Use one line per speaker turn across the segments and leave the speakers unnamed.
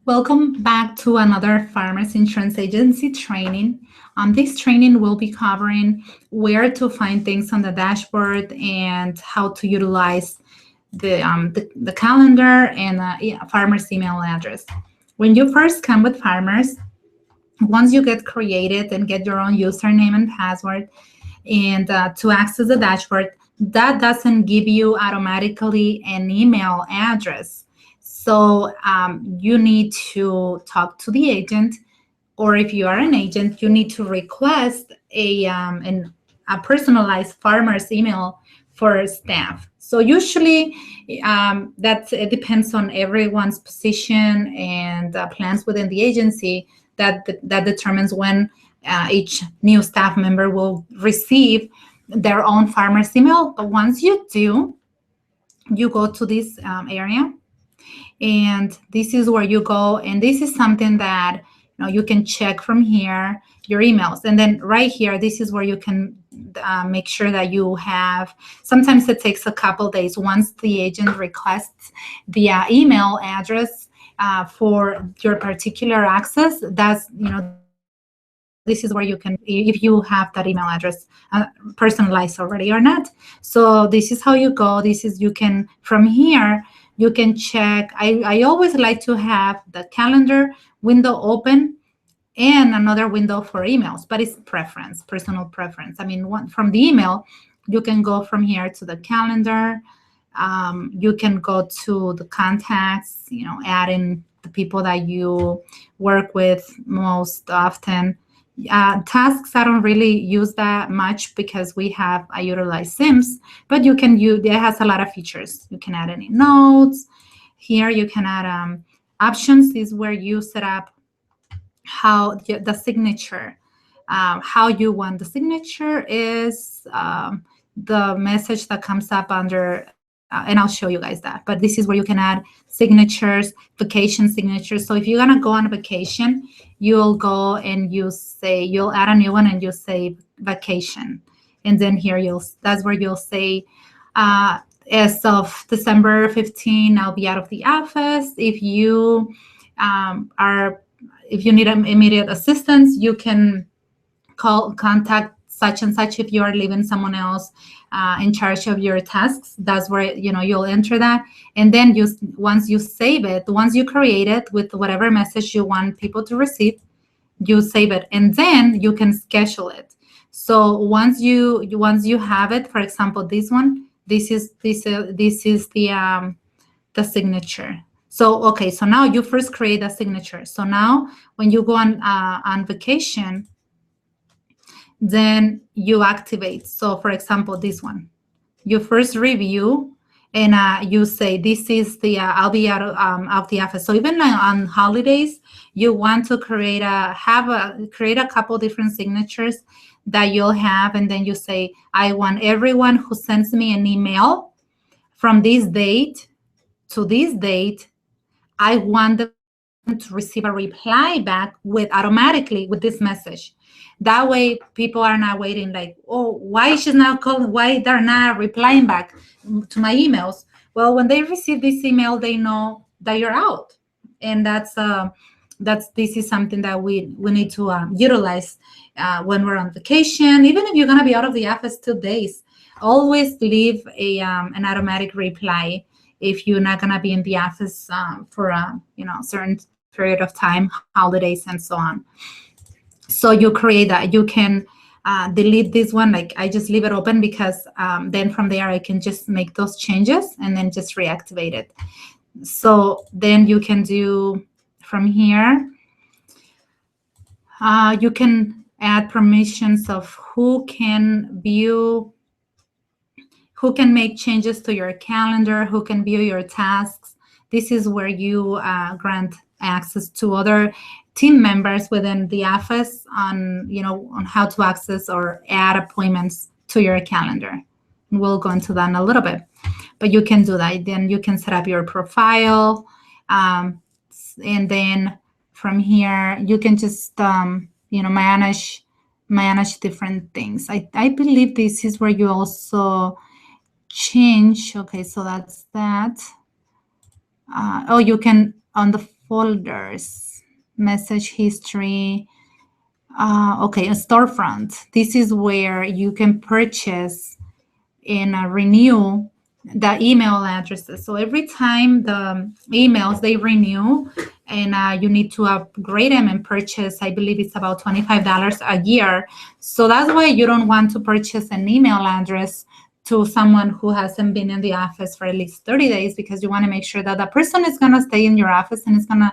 Welcome back to another Farmers Insurance Agency training. This training will be covering where to find things on the dashboard and how to utilize the calendar and Farmers email address. When you first come with Farmers, once you get created and get your own username and password, and to access the dashboard, that doesn't give you automatically an email address. So you need to talk to the agent, or if you are an agent, you need to request a personalized farmer's email for staff. So usually that it depends on everyone's position and plans within the agency that determines when each new staff member will receive their own farmer's email. But once you do, you go to this area, and this is where you go, and this is something that you can check from here your emails, and then right here, this is where you can make sure that you have. Sometimes it takes a couple days once the agent requests the email address for your particular access. That's this is where you can, if you have that email address personalized already or not. So this is how you go. This is, you can, from here, you can check. I always like to have the calendar window open and another window for emails, but it's preference, personal preference. I mean, from the email, you can go from here to the calendar. You can go to the contacts, add in the people that you work with most often. Tasks, I don't really use that much because I utilize Sims, but you can use, it has a lot of features. You can add any notes. Here you can add options, is where you set up how the signature, how you want the signature is the message that comes up under, and I'll show you guys that. But this is where you can add signatures, vacation signatures. So if you're gonna go on a vacation, you'll go and you'll add a new one and you say vacation, and then here that's where you'll say as of December 15, I'll be out of the office. If you if you need immediate assistance, you can contact such and such. If you are leaving someone else in charge of your tasks, that's where you'll enter that. And then once you save it, once you create it with whatever message you want people to receive, you save it, and then you can schedule it. So once you have it, for example, this one, this is the signature. So okay, so now you first create a signature. So now when you go on vacation, then you activate. So for example, this one, you first review, and you say, this is the I'll be out of the office. So even on holidays, you want to create a couple different signatures that you'll have, and then you say, I want everyone who sends me an email from this date to this date, I want them to receive a reply back automatically with this message. That way, people are not waiting like, oh, why she's not calling? Why they're not replying back to my emails? Well, when they receive this email, they know that you're out, and this is something that we need to utilize when we're on vacation. Even if you're gonna be out of the office 2 days, always leave an automatic reply if you're not gonna be in the office for a certain period of time, holidays, and so on. So you create that. You can delete this one. Like, I just leave it open because then from there I can just make those changes and then just reactivate it. So then you can do from here, you can add permissions of who can view, who can make changes to your calendar, who can view your tasks. This is where you grant access to other team members within the office on how to access or add appointments to your calendar. We'll go into that in a little bit, but you can do that. Then you can set up your profile, and then from here you can just manage different things. I believe this is where you also change. Okay, so that's that. Oh, you can, on the folders, message history. Okay, a storefront. This is where you can purchase and renew the email addresses. So every time the emails they renew, and you need to upgrade them and purchase, I believe it's about $25 a year. So that's why you don't want to purchase an email address to someone who hasn't been in the office for at least 30 days, because you want to make sure that the person is going to stay in your office and is going to,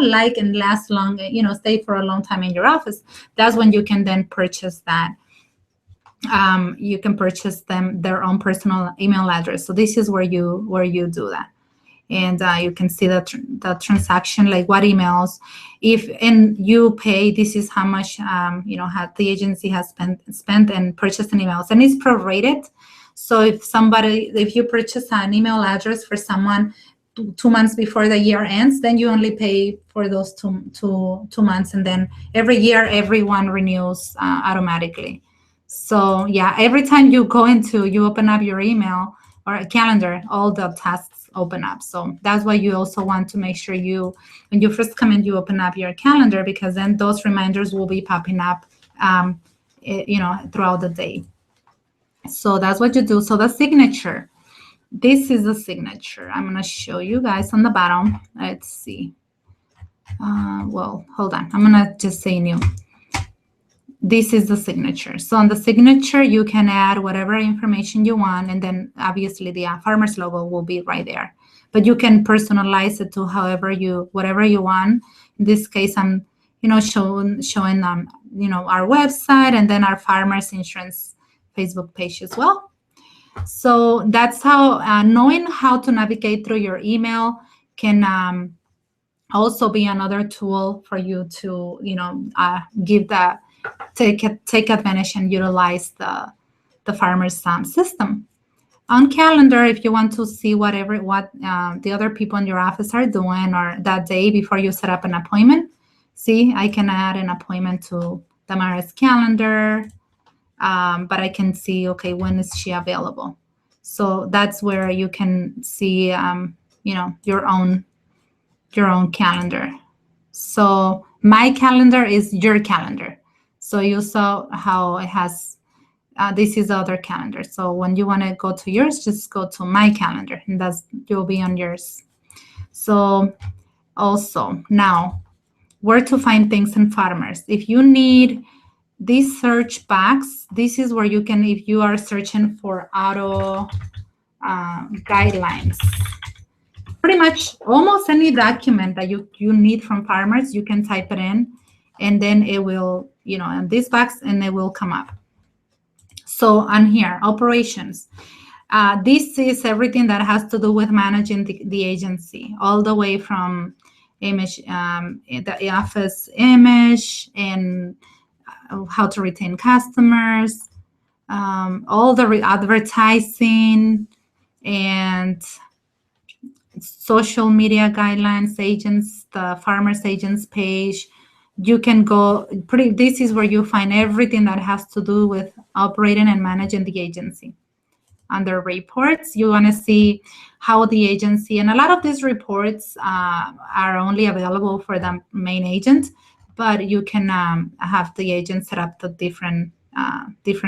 like and last long, stay for a long time in your office. That's when you can then purchase that. You can purchase them their own personal email address. So this is where you do that, and you can see the transaction, like what emails, and you pay. This is how much the agency has spent and purchased in emails, and it's prorated. So if you purchase an email address for someone 2 months before the year ends, then you only pay for those two months, and then every year everyone renews automatically. So yeah, every time you open up your email or a calendar, all the tasks open up. So that's why you also want to make sure when you first come in, you open up your calendar, because then those reminders will be popping up, throughout the day. So that's what you do. So the signature, this is the signature. I'm going to show you guys on the bottom. Let's see. Well, hold on. I'm going to just say new. This is the signature. So on the signature, you can add whatever information you want, and then obviously the Farmers logo will be right there. But you can personalize it to whatever you want. In this case, I'm showing our website, and then our Farmers Insurance Facebook page as well. So that's how knowing how to navigate through your email can also be another tool for you to take advantage and utilize the Farmers system. On calendar, if you want to see what the other people in your office are doing, or that day before you set up an appointment, see, I can add an appointment to Tamara's calendar, but I can see, okay, when is she available? So that's where you can see, your own calendar. So my calendar is your calendar. So you saw how it has, this is the other calendar. So when you want to go to yours, just go to my calendar, and you'll be on yours. So also now, where to find things in Farmers. If you need this search box, this is where you can, if you are searching for auto guidelines, pretty much almost any document that you need from Farmers, you can type it in, and then it will, in this box, and it will come up. So on here, operations. This is everything that has to do with managing the agency, all the way from image, the office image, and how to retain customers, all the advertising, and social media guidelines, agents, the Farmers agents page. You can go this is where you find everything that has to do with operating and managing the agency. Under reports, you want to see how the agency, and a lot of these reports are only available for the main agent, but you can have the agent set up the different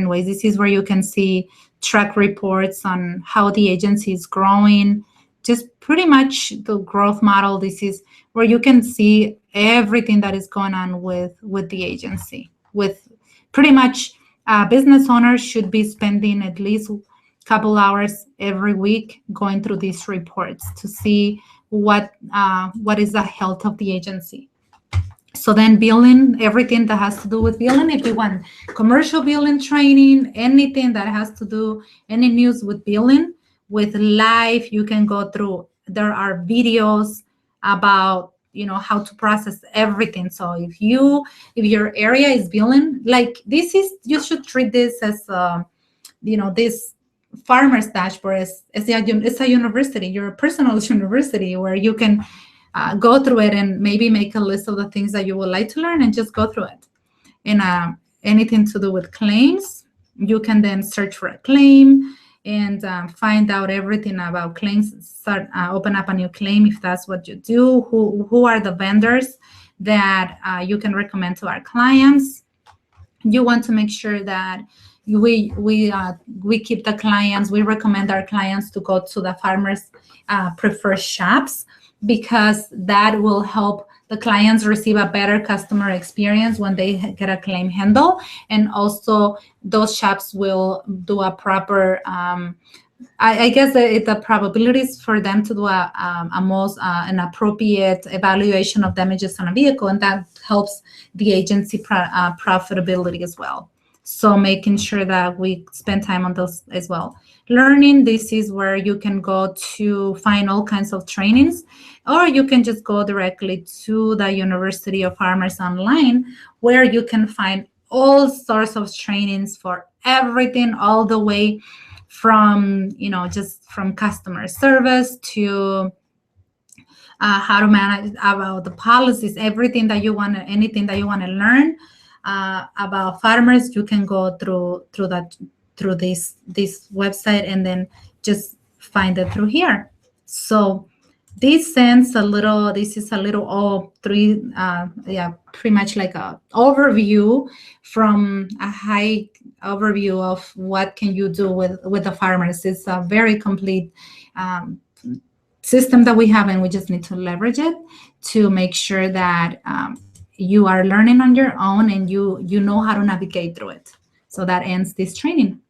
ways. This is where you can see track reports on how the agency is growing, just pretty much the growth model. This is where you can see everything that is going on with the agency. With pretty much business owners should be spending at least a couple hours every week going through these reports to see what is the health of the agency. So then billing, everything that has to do with billing, if you want commercial billing training, anything that has to do, any news with billing, with live, you can go through. There are videos about, how to process everything. So if your area is billing, like you should treat this as, this Farmers dashboard it's a university, your personal university, where you can go through it and maybe make a list of the things that you would like to learn and just go through it. And anything to do with claims, you can then search for a claim. and find out everything about claims. Start open up a new claim if that's what you do. Who are the vendors that you can recommend to our clients? You want to make sure that we keep the clients. We recommend our clients to go to the farmers preferred shops, because that will help the clients receive a better customer experience when they get a claim handle, and also those shops will do a proper I guess the probabilities for them to do a most an appropriate evaluation of damages on a vehicle, and that helps the agency profitability as well. So making sure that we spend time on those as well. Learning, this is where you can go to find all kinds of trainings, or you can just go directly to the University of Farmers online, where you can find all sorts of trainings for everything, all the way from, just from customer service to how to manage about the policies, everything that you want, anything that you want to learn about farmers, you can go through this website, and then just find it through here. So this is a little all three, pretty much like a overview, from a high overview of what can you do with the farmers. It's a very complete system that we have, and we just need to leverage it to make sure that you are learning on your own, and you know how to navigate through it. So that ends this training.